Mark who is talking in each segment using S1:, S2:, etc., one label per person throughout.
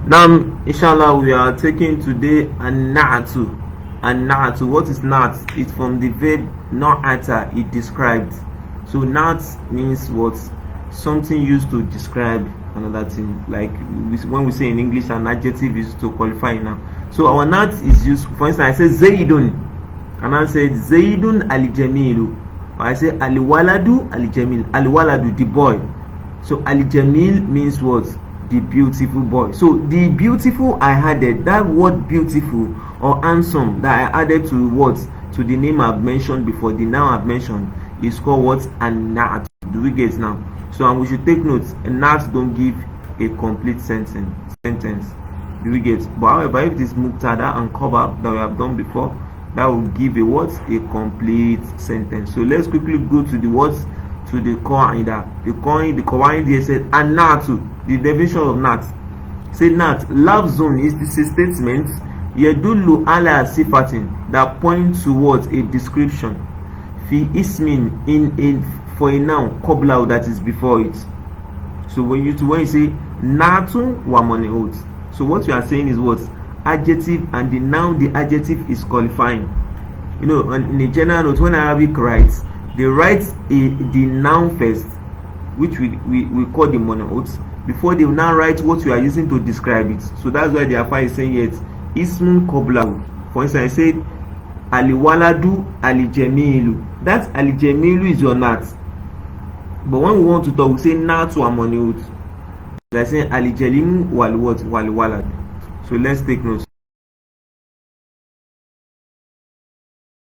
S1: Now, inshallah, we are taking today an-na'tu. An-na'tu. What is na'at? It's from the verb na'ata, it described. So na'at means what? Something used to describe another thing. Like when we say in English, an adjective is to qualify now. So our na'at is used. For instance, I say Zaidun, and I say Zaidun al-Jamilu. I say al-Waladu al-Jamil. Al-Waladu, the boy. So al-Jamil means what? The beautiful boy. So the beautiful I added, that word beautiful or handsome that I added to what? To the name I've mentioned before, the noun I've mentioned, is called what? An-na'at. Do we get now? So and we should take notes. Na'at don't give a complete sentence. Do we get? But however, if this mubtada and cover that we have done before, that will give a what? A complete sentence. So let's quickly go to the words, to the qaida. The qaida here said an-na'tu. The definition of na'at. Say na'at, lafzun is this a statement yadullu ala sifatin, that points towards a description, fi ismin, in for a noun, qabla, that is before it. So when you say na'atun wa mani'ut, so what you are saying is what? Adjective, and the noun, the adjective is qualifying. You know, in a general note, when Arabic writes, they write the noun first, which we call the mani'ut, before they will now write what you are using to describe it. So that's why the Afar is saying yet ismun qablahu. For instance, I said aliwaladu alijamilu. That alijamilu is your nat. But when we want to talk, we say nat wa mani'ut. They are saying alijalimu wal what? Wal walad. So let's take notes.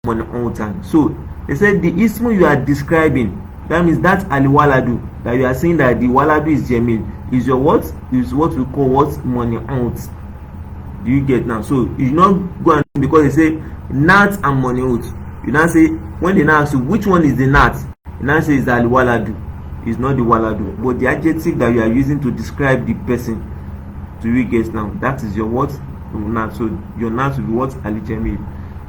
S1: So they said the ismu you are describing, that means that al-waladu, that you are saying that the waladu is jamil, is your what? Is what we call what? Money out. Do you get now? So you not go and, because they say nat and money out, you now say, when they now ask you which one is the nat, you now say is al-waladu. It's not the waladu, but the adjective that you are using to describe the person. Do you get now? That is your what? Nat. So your nat will be what? Al-jamil.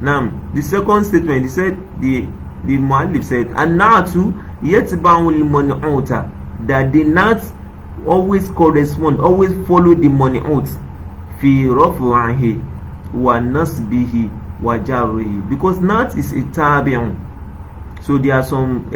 S1: Now the second statement, he said, the muallif said an-na'tu yatba'u al-man'uta, that the nat always correspond, always follow the mani'ut fi raf'ihi wa nasbihi wa jarrihi, because nat is a tabi'un. So there are some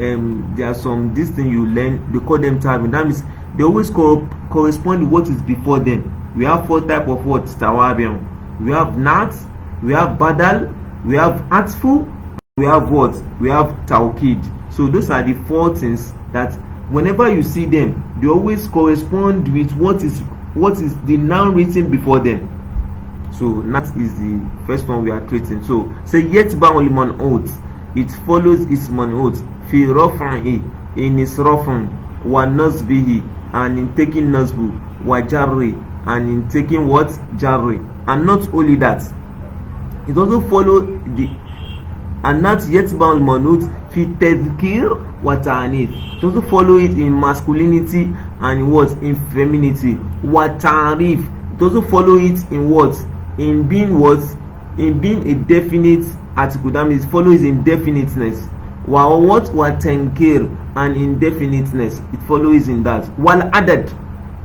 S1: this thing you learn, they call them tabi'un. That means they always correspond to what is before them. We have four type of what? Tawabi'un. We have nat, we have badal, we have atfu, we have what? We have tawkid. So those are the four things that whenever you see them, they always correspond with what is the noun written before them. So that is the first one we are treating. So say yatba'u al-man'ut, it follows its man'ut fi raf'ihi, in its raf'n, wa nasbihi, and in taking nasbu, wa jarri, and in taking what? Jarri. And not only that, it also follow the, and not yet bound manut fi tadhkir wa ta'anith. It also follow it in masculinity and what? In femininity. Wa ta'rif. It also follow it in what? In being what? In being a definite article. That means it follows in definiteness. Wa what? Wa tankir, and indefiniteness. It follows in that. Wal adad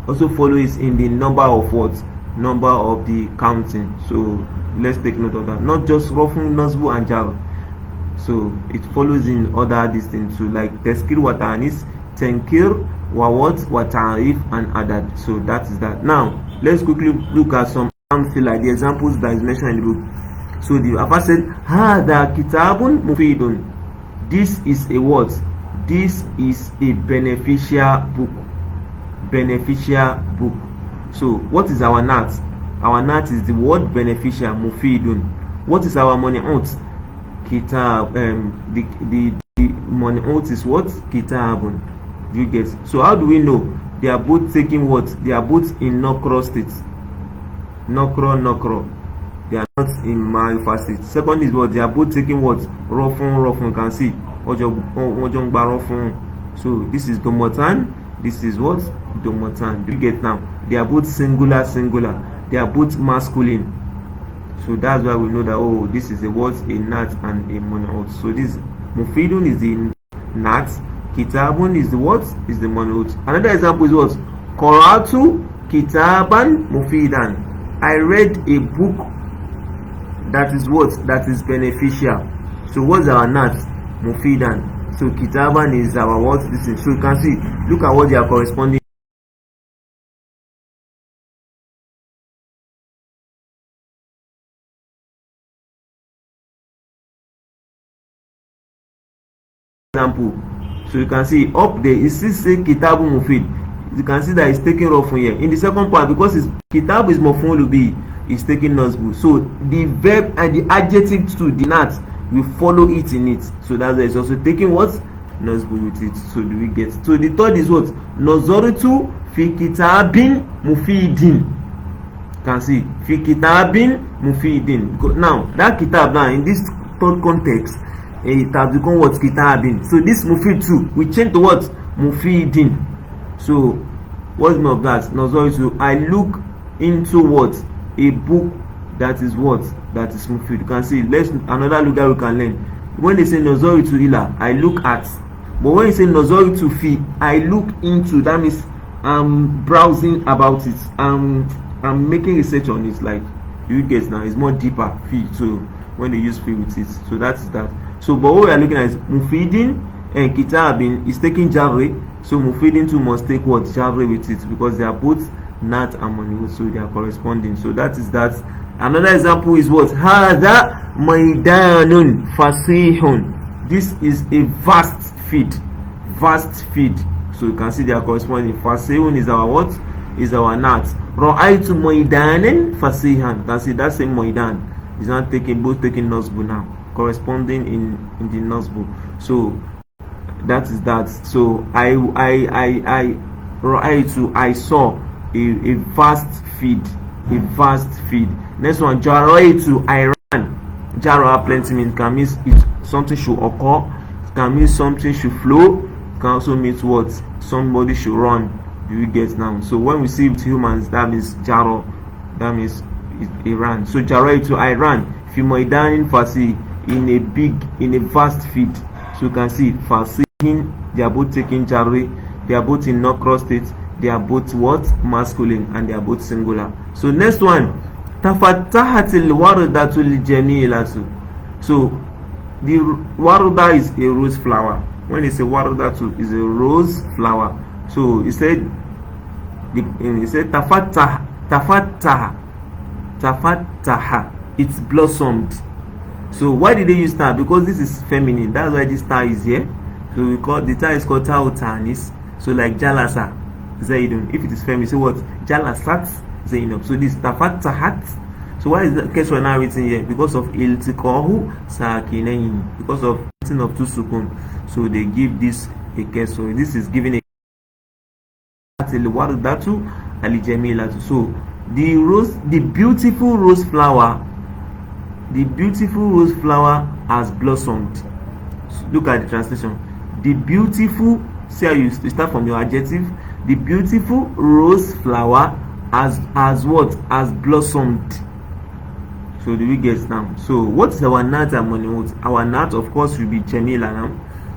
S1: also follows in the number of what? Number of the counting. So let's take note of that. Not just rafun, nasbu and jar. So it follows in other distances too, like tazkir wa ta'anis, tankir wa what? Wa ta'rif and adad. So that is that. Now let's quickly look at some amthila, the examples that is mentioned in the book. So the Prophet said, hada kitabun mufidun. This is a what? This is a beneficial book. Beneficial book. So what is our nat? Our nat is the word beneficial, mufidun. What is our money out? Kitab. The money out is what? Kitabun. Do you get? So how do we know? They are both taking what? They are both in nokro states. Nokro. They are not in marifa state. Second is what? They are both taking what? Rofun. You can see. So this is domotan. This is what? Domotan. Do you get now? They are both singular. They are both masculine. So that's why we know that, oh, this is a what? A nat and a monout. So this mufidun is the nat, kitabun is the what? Is the monout. Another example is what? Qara'tu kitaban mufidan. I read a book that is what? That is beneficial. So what's our nat? Mufidan. So kitaban is our what? This is, so you can see, look at what they are corresponding. Example. So you can see up there it still say kitabu mufid. You can see that it's taking rough from here. In the second part, because it's kitab is maf'ul bi, it's taking nasbu. So the verb and the adjective to the nat will follow it in it. So that's why it's also taking what? Nasbu with it. So do we get? So the third is what? Nazaritu fi kitabin mufidin. You can see fi kitabin mufidin. Now that kitab now in this third context, it has become what? Kitabin. So this mufid too, we change to what? Mufidin. So what's more of that? Nazaritu, I look into what? A book that is what? That is mufid. You can see, let's another look that we can learn. When they say nazaritu ila, I look at. But when you say nazaritu fi, I look into. That means I'm browsing about it. I'm making research on it. Like you get now, it's more deeper fi. So when they use fi with it, so that's that. So but what we are looking at is mufidin and kitabin is taking jarre. So mufidin too must take what? Jarre with it, because they are both nat and man'ut, so they are corresponding. So that is that. Another example is what? Hadha maidanun fasihun. This is a vast field. Vast field. So you can see they are corresponding. Fasihun is our what? Is our nat. Ra'aytu maidanan fasihan. You can see that same maidan is not taking, both taking nasbu now, corresponding in the nasbu. So that is that. So I saw a vast field. A vast field. Next one, jaraitu, I ran. Jara plenty means can mean it, something should occur. It can mean something should flow. It can also mean what? Somebody should run. Do you get now? So when we see with humans, that means jaro. That means it ran. So jaraitu, I ran. Fi maidanin fasi, in a vast field. So you can see fasihin, they are both taking jarre. They are both in nakra state. They are both what? Masculine, and they are both singular. So next one, tafattahatil wardatul jamilatu. So the warda is a rose flower. When it's a wardatu, is a rose flower. So he said tafattaha, it's blossomed. So why did they use star? Because this is feminine. That's why this star is here. So we call the star is called tautanis. So like jalasa Zaidun. If it is feminine, say what? Jalasat Zainab. So this tafattahat. So why is the case now written here? Because of iltiqahu sakinain. Because of written of two sukun. So they give this a case. So this is giving a wardatu alijamilatu. So the rose, the beautiful rose flower has blossomed. So look at the translation. The beautiful, see how you start from your adjective. The beautiful rose flower has what? Has blossomed. So do we get now? So what is our nat and man'ut? Our nat, of course, will be jamila now,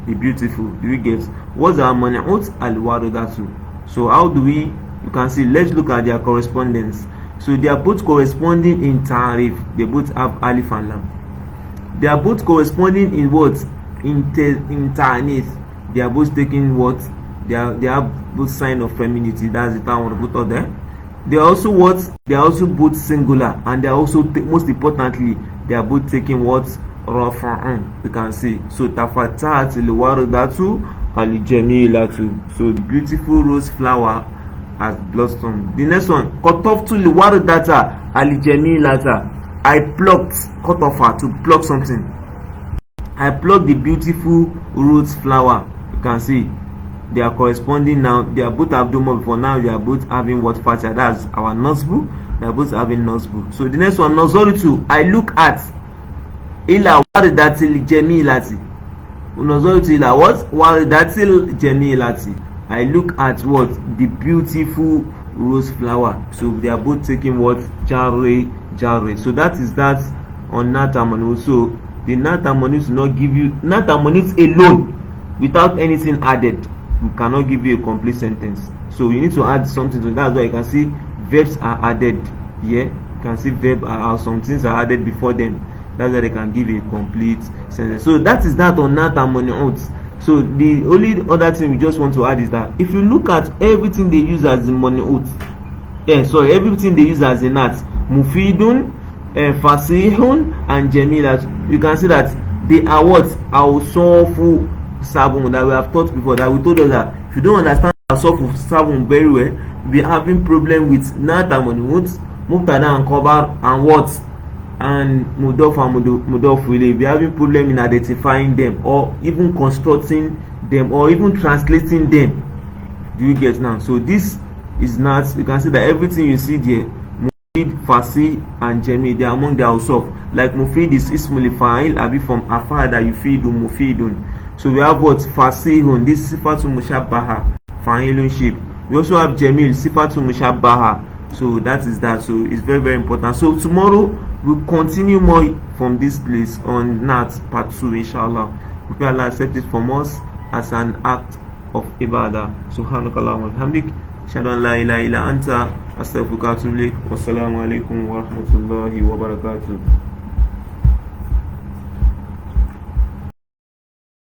S1: the beautiful. Do we get? What's our man'ut? Al-waridatu. So how do we? You can see. Let's look at their correspondence. So they are both corresponding in ta'rif. They both have alif and lam. They are both corresponding in what? In ta'nith. They are both taking what? They have both sign of femininity. That's the term I want to put out there. They are also what? They are also both singular, and they are also most importantly, they are both taking what? Rafa'un. You can see. So tafatat al-waridatu al-jamilatu. So the beautiful rose flower has blossomed. The next one, qataftu al-waridata al-jamilata. I plucked, cut off her, to pluck something. I plucked the beautiful rose flower. You can see they are corresponding now. They are both abdomen before, now they are both having what factor? That's our nasbu. They are both having nasbu. So the next one, nazaritu, I look at ila waridatil jamilati. Nazaritu ila what? Waridatil jamilati. I look at what? The beautiful rose flower. So they are both taking what? Jarre. So that is that on nat and man'ut. So the nat and man'ut will not give you nat and man'ut alone without anything added. We cannot give you a complete sentence. So you need to add something to that. That's why you can see verbs are added here. can see verb or some things are added before them. That's why they can give a complete sentence. So that is that on Nahw and Mani'ut. So the only other thing we just want to add is that if you look at everything they use as the Mani'ut, everything they use as a Nahw, Mufidun, Fasihun and Jamilat, you can see that they are what? Awsafu Sabun, that we have taught before, that we told us that if you don't understand Awsafu Sabun very well, we are having problem with Nahw and Mani'ut, Mubtada and Khabar and what? And Mudaf and Mudaf ilayh. We are having problem in identifying them, or even constructing them, or even translating them. Do you get now? So this is not, you can see that everything you see there, Mufid, Fasih and Jami, they are among the Awsaf. Like Mufid is Ismul Fa'il, abi from Afada Yufidu Mufidun. So we have what? Fasihun, this is Sifatul Mushabbaha, Fa'ilunship. We also have Jamil, Sifatul Mushabbaha. So that is that. So it's very, very important. So tomorrow we'll continue more from this place on Nahw part 2, inshallah. May Allah accept it from us as an act of ibadah. Subhanakallahumma wa bihamdik, ashhadu an la ilaha illa anta, astaghfiruka wa atubu ilaik. Wassalamu alaikum wa rahmatullahi wa barakatuh.